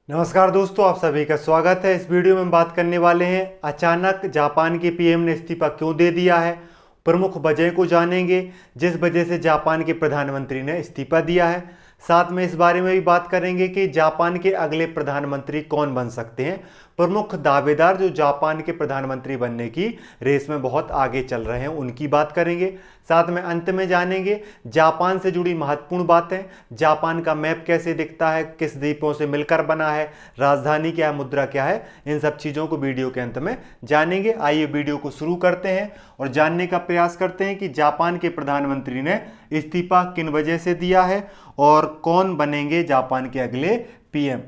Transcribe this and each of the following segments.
नमस्कार दोस्तों, आप सभी का स्वागत है। इस वीडियो में हम बात करने वाले हैं अचानक जापान के पीएम ने इस्तीफा क्यों दे दिया है। प्रमुख वजह को जानेंगे जिस वजह से जापान के प्रधानमंत्री ने इस्तीफा दिया है। साथ में इस बारे में भी बात करेंगे कि जापान के अगले प्रधानमंत्री कौन बन सकते हैं। प्रमुख दावेदार जो जापान के प्रधानमंत्री बनने की रेस में बहुत आगे चल रहे हैं उनकी बात करेंगे। साथ में अंत में जानेंगे जापान से जुड़ी महत्वपूर्ण बातें, जापान का मैप कैसे दिखता है, किस द्वीपों से मिलकर बना है, राजधानी क्या है, मुद्रा क्या है, इन सब चीज़ों को वीडियो के अंत में जानेंगे। आइए वीडियो को शुरू करते हैं और जानने का प्रयास करते हैं कि जापान के प्रधानमंत्री ने इस्तीफा किन वजह से दिया है और कौन बनेंगे जापान के अगले पीएम।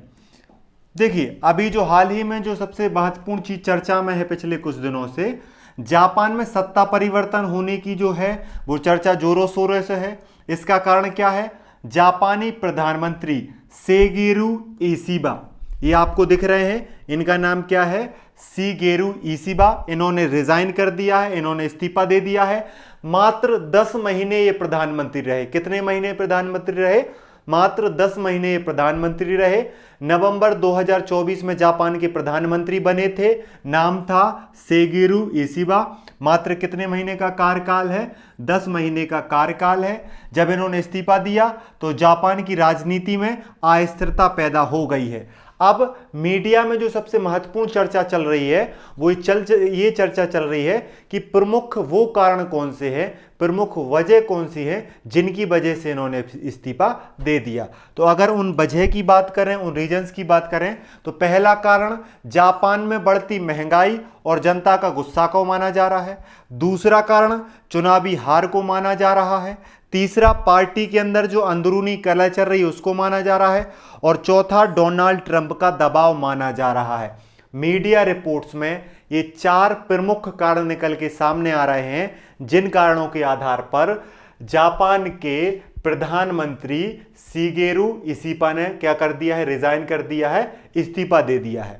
देखिए, अभी जो हाल ही में जो सबसे महत्वपूर्ण चीज चर्चा में है पिछले कुछ दिनों से, जापान में सत्ता परिवर्तन होने की जो है वो चर्चा जोरों शोरों से है। इसका कारण क्या है? जापानी प्रधानमंत्री शिगेरू इशिबा, ये आपको दिख रहे हैं, इनका नाम क्या है? Shigeru Ishiba. इन्होंने रिजाइन कर दिया है, इन्होंने इस्तीफा दे दिया है। मात्र 10 महीने ये प्रधानमंत्री रहे। कितने महीने प्रधानमंत्री रहे? मात्र 10 महीने ये प्रधानमंत्री रहे। नवंबर 2024 में जापान के प्रधानमंत्री बने थे। नाम था शिगेरू इशिबा। मात्र कितने महीने का कार्यकाल है? 10 महीने का कार्यकाल है। जब इन्होंने इस्तीफा दिया तो जापान की राजनीति में अस्थिरता पैदा हो गई है। अब मीडिया में जो सबसे महत्वपूर्ण चर्चा चल रही है वो ये चर्चा चल रही है कि प्रमुख वो कारण कौन से हैं, प्रमुख वजह कौन सी है जिनकी वजह से इन्होंने इस्तीफा दे दिया। तो अगर उन वजह की बात करें, उन रीजंस की बात करें, तो पहला कारण जापान में बढ़ती महंगाई और जनता का गुस्सा को माना जा रहा है। दूसरा कारण चुनावी हार को माना जा रहा है। तीसरा, पार्टी के अंदर जो अंदरूनी कलह चल रही है उसको माना जा रहा है। और चौथा, डोनाल्ड ट्रंप का दबाव माना जा रहा है। मीडिया रिपोर्ट्स में ये 4 प्रमुख कारण निकल के सामने आ रहे हैं जिन कारणों के आधार पर जापान के प्रधानमंत्री शिगेरू इशिबा ने क्या कर दिया है? रिजाइन कर दिया है, इस्तीफा दे दिया है।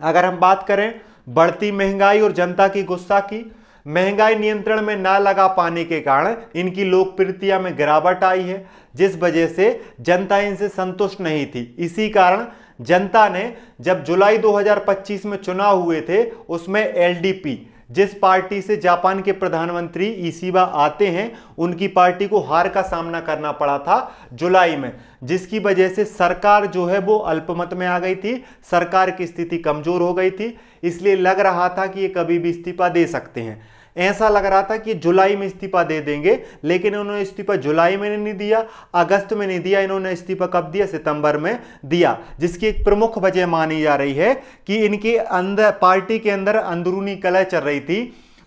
अगर हम बात करें बढ़ती महंगाई और जनता की गुस्सा की, महंगाई नियंत्रण में ना लगा पाने के कारण इनकी लोकप्रियता में गिरावट आई है, जिस वजह से जनता इनसे संतुष्ट नहीं थी। इसी कारण जनता ने जब जुलाई 2025 में चुनाव हुए थे उसमें एलडीपी, जिस पार्टी से जापान के प्रधानमंत्री इशिबा आते हैं, उनकी पार्टी को हार का सामना करना पड़ा था जुलाई में, जिसकी वजह से सरकार जो है वो अल्पमत में आ गई थी, सरकार की स्थिति कमजोर हो गई थी। इसलिए लग रहा था कि ये कभी भी इस्तीफा दे सकते हैं। ऐसा लग रहा था कि जुलाई में इस्तीफा दे देंगे, लेकिन उन्होंने इस्तीफा जुलाई में नहीं दिया, अगस्त में नहीं दिया, इन्होंने इस्तीफा कब दिया? सितंबर में दिया। जिसकी एक प्रमुख वजह मानी जा रही है कि इनके अंदर, पार्टी के अंदर अंदरूनी कलह चल रही थी,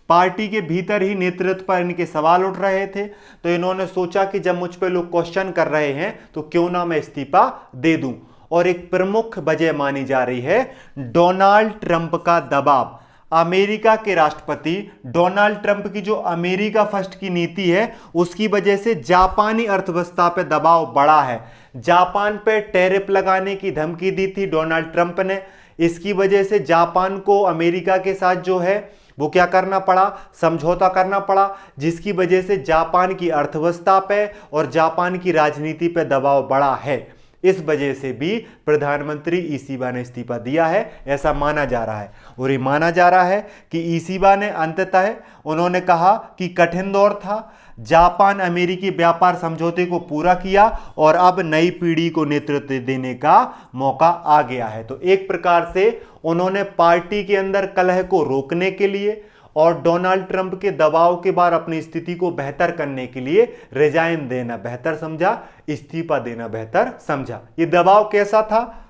पार्टी के भीतर ही नेतृत्व पर इनके सवाल उठ रहे थे। तो इन्होंने सोचा कि जब मुझ पर लोग क्वेश्चन कर रहे हैं तो क्यों ना मैं इस्तीफा दे दूं। और एक प्रमुख वजह मानी जा रही है डोनाल्ड ट्रंप का दबाव। अमेरिका के राष्ट्रपति डोनाल्ड ट्रंप की जो अमेरिका फर्स्ट की नीति है उसकी वजह से जापानी अर्थव्यवस्था पे दबाव बढ़ा है। जापान पे टैरिफ लगाने की धमकी दी थी डोनाल्ड ट्रंप ने। इसकी वजह से जापान को अमेरिका के साथ जो है वो क्या करना पड़ा? समझौता करना पड़ा, जिसकी वजह से जापान की अर्थव्यवस्था पे और जापान की राजनीति पे दबाव बढ़ा है। इस वजह से भी प्रधानमंत्री इशिबा ने इस्तीफा दिया है, ऐसा माना जा रहा है। और ये माना जा रहा है कि इशिबा ने अंततः उन्होंने कहा कि कठिन दौर था, जापान अमेरिकी व्यापार समझौते को पूरा किया और अब नई पीढ़ी को नेतृत्व देने का मौका आ गया है। तो एक प्रकार से उन्होंने पार्टी के अंदर कलह को रोकने के लिए और डोनाल्ड ट्रंप के दबाव के बाद अपनी स्थिति को बेहतर करने के लिए रिजाइन देना बेहतर समझा, इस्तीफा देना बेहतर समझा। ये दबाव कैसा था?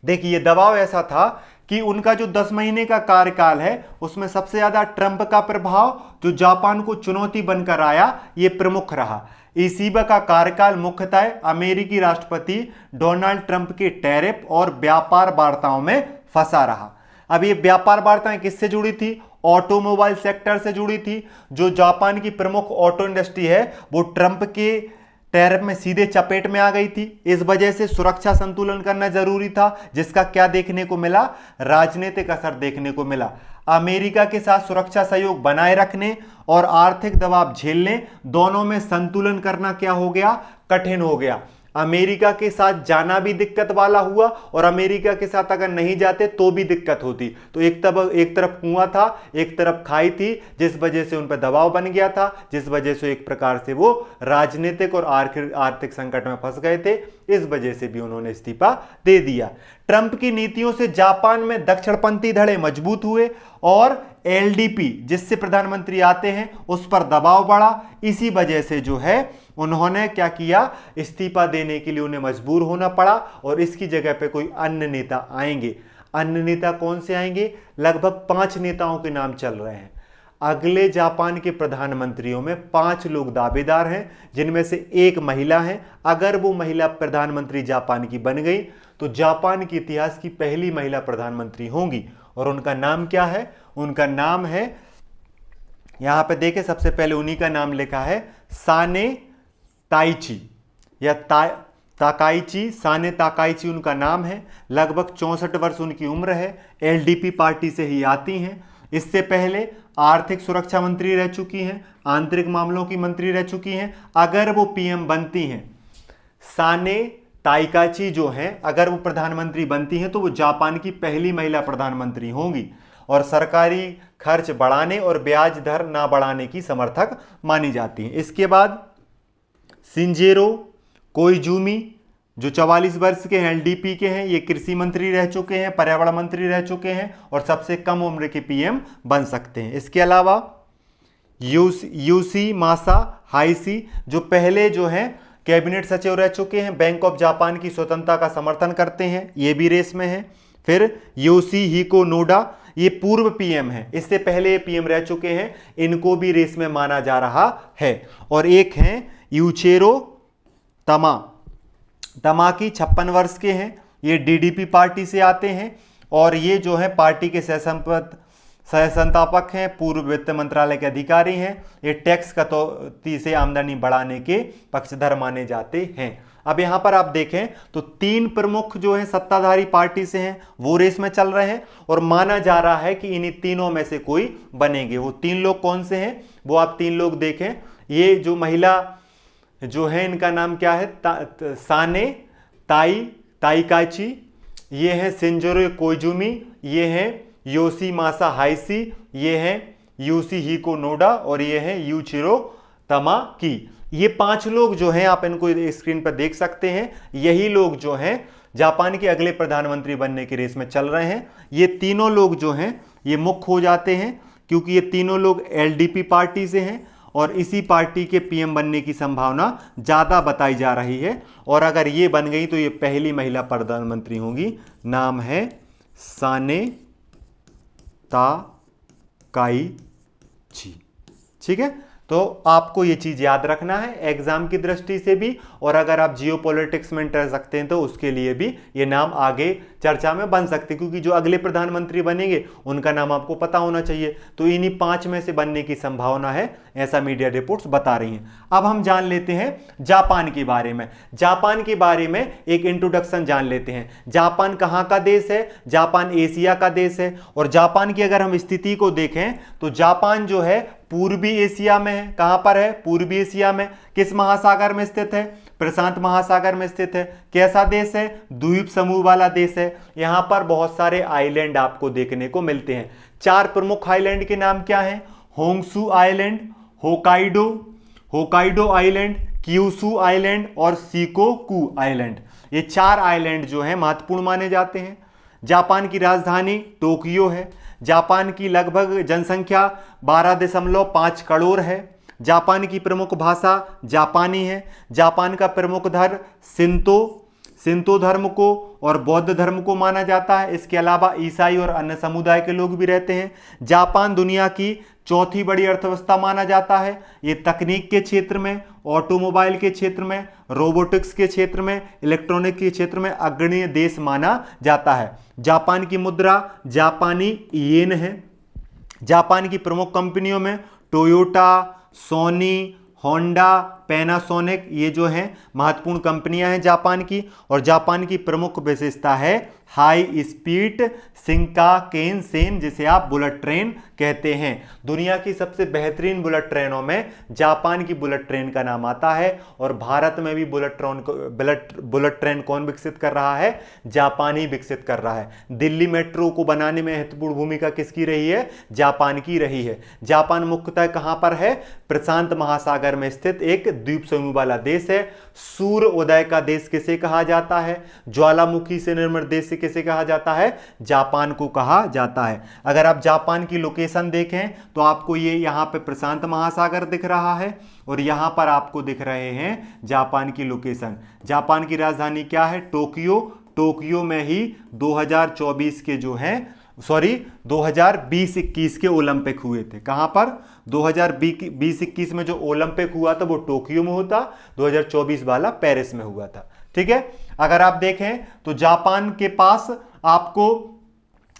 देखिए, ये दबाव ऐसा था कि उनका जो 10 महीने का कार्यकाल है उसमें सबसे ज्यादा ट्रंप का प्रभाव जो जापान को चुनौती बनकर आया, ये प्रमुख रहा। इशिबा का कार्यकाल मुख्यतः अमेरिकी राष्ट्रपति डोनाल्ड ट्रंप के टैरिफ और व्यापार वार्ताओं में फंसा रहा। अब ये व्यापार वार्ताएं किससे जुड़ी थी? ऑटोमोबाइल सेक्टर से जुड़ी थी। जो जापान की प्रमुख ऑटो इंडस्ट्री है वो ट्रंप के टैरिफ में सीधे चपेट में आ गई थी। इस वजह से सुरक्षा संतुलन करना जरूरी था, जिसका क्या देखने को मिला? राजनीतिक असर देखने को मिला। अमेरिका के साथ सुरक्षा सहयोग बनाए रखने और आर्थिक दबाव झेलने, दोनों में संतुलन करना क्या हो गया? कठिन हो गया। अमेरिका के साथ जाना भी दिक्कत वाला हुआ और अमेरिका के साथ अगर नहीं जाते तो भी दिक्कत होती। तो एक तरफ कुआं था, एक तरफ खाई थी, जिस वजह से उन पर दबाव बन गया था, जिस वजह से एक प्रकार से वो राजनीतिक और आर्थिक संकट में फंस गए थे। इस वजह से भी उन्होंने इस्तीफा दे दिया। ट्रंप की नीतियों से जापान में दक्षिणपंथी धड़े मजबूत हुए और एलडीपी जिससे प्रधानमंत्री आते हैं उस पर दबाव बढ़ा। इसी वजह से जो है उन्होंने क्या किया, इस्तीफा देने के लिए उन्हें मजबूर होना पड़ा और इसकी जगह पे कोई अन्य नेता आएंगे। अन्य नेता कौन से आएंगे? लगभग 5 नेताओं के नाम चल रहे हैं। अगले जापान के प्रधानमंत्रियों में 5 लोग दावेदार हैं, जिनमें से एक महिला है। अगर वो महिला प्रधानमंत्री जापान की बन गई तो जापान के इतिहास की पहली महिला प्रधानमंत्री होंगी। और उनका नाम क्या है? उनका नाम है, यहां पे देखें, सबसे पहले उन्हीं का नाम लिखा है साने ताइची या ताकाइची, साने ताकाइची उनका नाम है। लगभग 64 वर्ष उनकी उम्र है। एलडीपी पार्टी से ही आती हैं। इससे पहले आर्थिक सुरक्षा मंत्री रह चुकी हैं, आंतरिक मामलों की मंत्री रह चुकी हैं। अगर वो पीएम बनती हैं, साने ताइकाची जो हैं, अगर वो प्रधानमंत्री बनती हैं तो वो जापान की पहली महिला प्रधानमंत्री होंगी और सरकारी खर्च बढ़ाने और ब्याज दर ना बढ़ाने की समर्थक मानी जाती हैं। इसके बाद शिंजेरो कोइजुमी जो 44 वर्ष के हैं, एलडीपी के हैं, ये कृषि मंत्री रह चुके हैं, पर्यावरण मंत्री रह चुके हैं और सबसे कम उम्र के पीएम बन सकते हैं। इसके अलावा यूसी मासा हाइसी जो पहले जो हैं कैबिनेट सचिव रह चुके हैं, बैंक ऑफ जापान की स्वतंत्रता का समर्थन करते हैं, ये भी रेस में हैं। फिर योशिहिको नोडा, ये पूर्व पीएम हैं, इससे पहले पीएम रह चुके हैं, इनको भी रेस में माना जा रहा है। और एक हैं यूचेरो तमाकी, 56 वर्ष के हैं, ये डीडीपी पार्टी से आते हैं और ये जो है पार्टी के सहसंस्थापक हैं, पूर्व वित्त मंत्रालय के अधिकारी हैं। ये टैक्स कटौती से आमदनी बढ़ाने के पक्षधर माने जाते हैं। अब यहां पर आप देखें तो 3 प्रमुख जो हैं सत्ताधारी पार्टी से हैं, वो रेस में चल रहे हैं और माना जा रहा है कि इन्हीं तीनों में से कोई बनेंगे। वो 3 लोग कौन से हैं, वो आप 3 लोग देखें। ये जो महिला जो है इनका नाम क्या है, साने ताइकाची, ये है शिंजेरो कोइजुमी, ये है योशिमासा हाइसी, ये है योशिहिको नोडा और ये है यूचिरो तमाकी। ये 5 लोग जो हैं, आप इनको स्क्रीन पर देख सकते हैं, यही लोग जो हैं जापान के अगले प्रधानमंत्री बनने की रेस में चल रहे हैं। ये तीनों लोग जो हैं ये मुख्य हो जाते हैं क्योंकि ये तीनों लोग एलडीपी पार्टी से हैं और इसी पार्टी के पीएम बनने की संभावना ज़्यादा बताई जा रही है। और अगर ये बन गई तो ये पहली महिला प्रधानमंत्री होंगी। नाम है साने ताकाइची। ठीक है, तो आपको ये चीज़ याद रखना है एग्जाम की दृष्टि से भी, और अगर आप जियोपॉलिटिक्स में इंटरेस्ट रखते हैं तो उसके लिए भी ये नाम आगे चर्चा में बन सकते हैं, क्योंकि जो अगले प्रधानमंत्री बनेंगे उनका नाम आपको पता होना चाहिए। तो इन्हीं 5 में से बनने की संभावना है, ऐसा मीडिया रिपोर्ट्स बता रही हैं। अब हम जान लेते हैं जापान के बारे में। जापान के बारे में एक इंट्रोडक्शन जान लेते हैं। जापान कहाँ का देश है? जापान एशिया का देश है। और जापान की अगर हम स्थिति को देखें तो जापान जो है पूर्वी एशिया में है। कहां पर है? पूर्वी एशिया में। किस महासागर में स्थित है? प्रशांत महासागर में स्थित है। कैसा देश है? द्वीप समूह वाला देश है। यहां पर बहुत सारे आइलैंड आपको देखने को मिलते हैं। 4 प्रमुख आइलैंड के नाम क्या हैं? Honshu island, Hokkaido island, Kyushu island और शिकोकू आइलैंड। ये 4 आइलैंड जो हैं महत्वपूर्ण माने जाते हैं। जापान की राजधानी टोक्यो है। जापान की लगभग जनसंख्या 12.5 करोड़ है। जापान की प्रमुख भाषा जापानी है। जापान का प्रमुख धर्म सिंतो धर्म को और बौद्ध धर्म को माना जाता है। इसके अलावा ईसाई और अन्य समुदाय के लोग भी रहते हैं। जापान दुनिया की 4थी बड़ी अर्थव्यवस्था माना जाता है। ये तकनीक के क्षेत्र में, ऑटोमोबाइल के क्षेत्र में, रोबोटिक्स के क्षेत्र में, इलेक्ट्रॉनिक के क्षेत्र में अग्रणी देश माना जाता है। जापान की मुद्रा जापानी येन है। जापान की प्रमुख कंपनियों में टोयोटा, सोनी, होंडा, पैनासोनिक, ये जो हैं महत्वपूर्ण कंपनियां हैं जापान की। और जापान की प्रमुख विशेषता है हाई स्पीड शिंकानसेन, जिसे आप बुलेट ट्रेन कहते हैं। दुनिया की सबसे बेहतरीन बुलेट ट्रेनों में जापान की बुलेट ट्रेन का नाम आता है। और भारत में भी बुलेट ट्रेन कौन विकसित कर रहा है? जापान ही विकसित कर रहा है। दिल्ली मेट्रो को बनाने में महत्वपूर्ण भूमिका किसकी रही है? जापान की रही है। जापान मुख्यतः कहां पर है? प्रशांत महासागर में स्थित एक द्वीप समूह वाला देश है। सूर्य उदय का देश किसे कहा जाता है? ज्वालामुखी से निर्मित देश से किसे कहा जाता है? जापान को कहा जाता है। अगर आप जापान की लोकेशन देखें तो आपको ये यहां पे प्रशांत महासागर दिख रहा है और यहां पर आपको दिख रहे हैं जापान की लोकेशन। जापान की राजधानी क्या है? टोक्यो। टोक्यो में ही 2024 के जो हैं 2020-21 के ओलंपिक हुए थे। कहां पर? 2020-21 में जो ओलंपिक हुआ था वो टोक्यो में होता, 2024 वाला पेरिस में हुआ था। ठीक है। अगर आप देखें तो जापान के पास आपको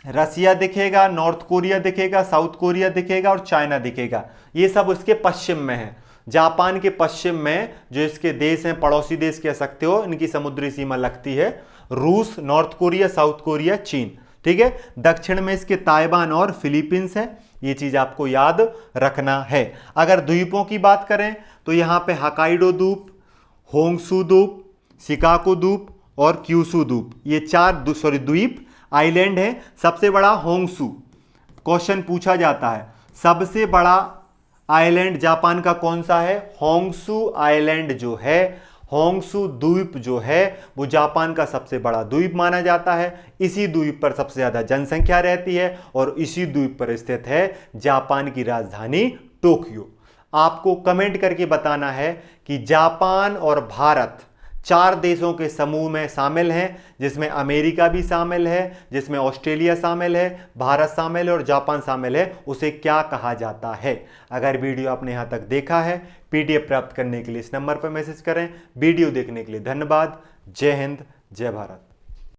रसिया दिखेगा, नॉर्थ कोरिया दिखेगा, साउथ कोरिया दिखेगा और चाइना दिखेगा। ये सब उसके पश्चिम में है। जापान के पश्चिम में जो इसके देश हैं, पड़ोसी देश कह सकते हो, इनकी समुद्री सीमा लगती है रूस, नॉर्थ कोरिया, साउथ कोरिया, चीन। ठीक है। दक्षिण में इसके ताइवान और फिलीपींस है। ये चीज आपको याद रखना है। अगर द्वीपों की बात करें तो यहां पे हकाइडो द्वीप, होंगशू द्वीप, शिकागो द्वीप और क्यूशू द्वीप, ये चार द्वीप आइलैंड है। सबसे बड़ा होंगशू, क्वेश्चन पूछा जाता है सबसे बड़ा आइलैंड जापान का कौन सा है? होंगशू आइलैंड जो है, होंगशू द्वीप जो है वो जापान का सबसे बड़ा द्वीप माना जाता है। इसी द्वीप पर सबसे ज्यादा जनसंख्या रहती है और इसी द्वीप पर स्थित है जापान की राजधानी टोक्यो। आपको कमेंट करके बताना है कि जापान और भारत चार देशों के समूह में शामिल हैं, जिसमें अमेरिका भी शामिल है, जिसमें ऑस्ट्रेलिया शामिल है, भारत शामिल है और जापान शामिल है, उसे क्या कहा जाता है? अगर वीडियो आपने यहां तक देखा है, पीडीएफ प्राप्त करने के लिए इस नंबर पर मैसेज करें। वीडियो देखने के लिए धन्यवाद। जय हिंद, जय भारत।